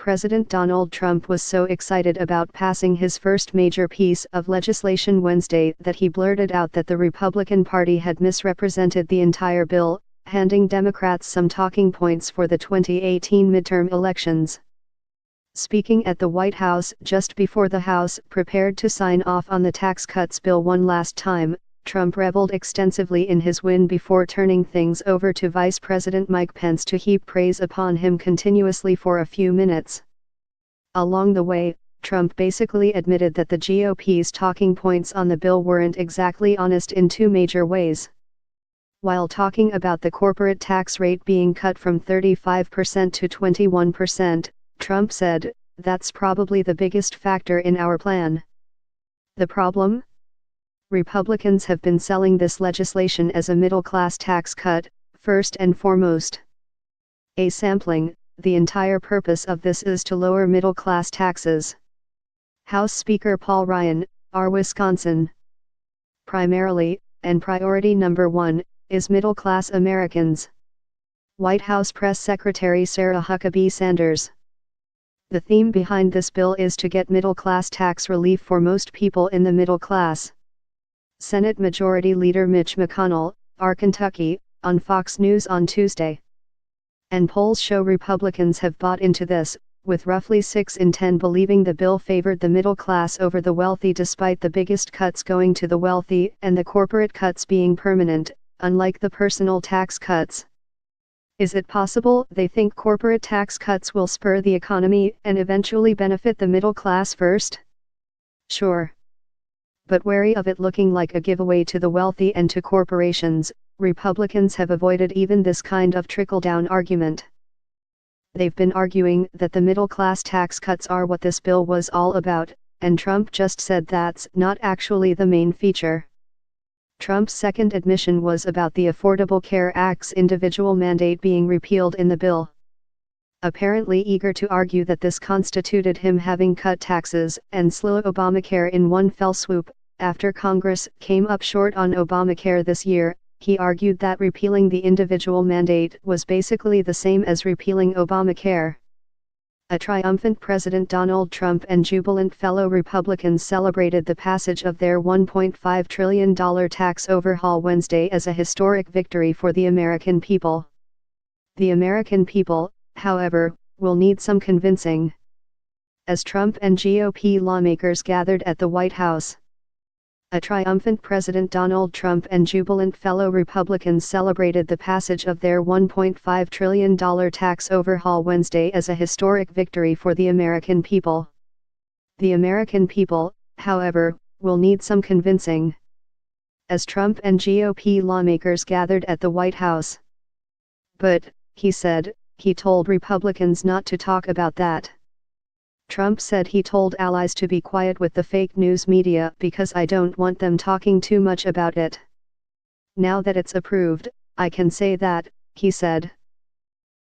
President Donald Trump was so excited about passing his first major piece of legislation Wednesday that he blurted out that the Republican Party had misrepresented the entire bill, handing Democrats some talking points for the 2018 midterm elections. Speaking at the White House just before the House prepared to sign off on the tax cuts bill one last time, Trump reveled extensively in his win before turning things over to Vice President Mike Pence to heap praise upon him continuously for a few minutes. Along the way, Trump basically admitted that the GOP's talking points on the bill weren't exactly honest in two major ways. While talking about the corporate tax rate being cut from 35% to 21%, Trump said, "That's probably the biggest factor in our plan." The problem? Republicans have been selling this legislation as a middle-class tax cut, first and foremost. A sampling, the entire purpose of this is to lower middle-class taxes. House Speaker Paul Ryan, R. Wisconsin. Primarily, and priority number one, is middle-class Americans. White House Press Secretary Sarah Huckabee Sanders. The theme behind this bill is to get middle-class tax relief for most people in the middle class. Senate Majority Leader Mitch McConnell, R. Kentucky, on Fox News on Tuesday. And polls show Republicans have bought into this, with roughly 6 in 10 believing the bill favored the middle class over the wealthy despite the biggest cuts going to the wealthy and the corporate cuts being permanent, unlike the personal tax cuts. Is it possible they think corporate tax cuts will spur the economy and eventually benefit the middle class first? Sure. But wary of it looking like a giveaway to the wealthy and to corporations, Republicans have avoided even this kind of trickle-down argument. They've been arguing that the middle-class tax cuts are what this bill was all about, and Trump just said that's not actually the main feature. Trump's second admission was about the Affordable Care Act's individual mandate being repealed in the bill. Apparently eager to argue that this constituted him having cut taxes and slew Obamacare in one fell swoop, after Congress came up short on Obamacare this year, he argued that repealing the individual mandate was basically the same as repealing Obamacare. A triumphant President Donald Trump and jubilant fellow Republicans celebrated the passage of their $1.5 trillion tax overhaul Wednesday as a historic victory for the American people. The American people, however, will need some convincing. As Trump and GOP lawmakers gathered at the White House. A triumphant President Donald Trump and jubilant fellow Republicans celebrated the passage of their $1.5 trillion tax overhaul Wednesday as a historic victory for the American people. The American people, however, will need some convincing. As Trump and GOP lawmakers gathered at the White House. But, he said, he told Republicans not to talk about that. Trump said he told allies to be quiet with the fake news media because I don't want them talking too much about it. Now that it's approved, I can say that, he said.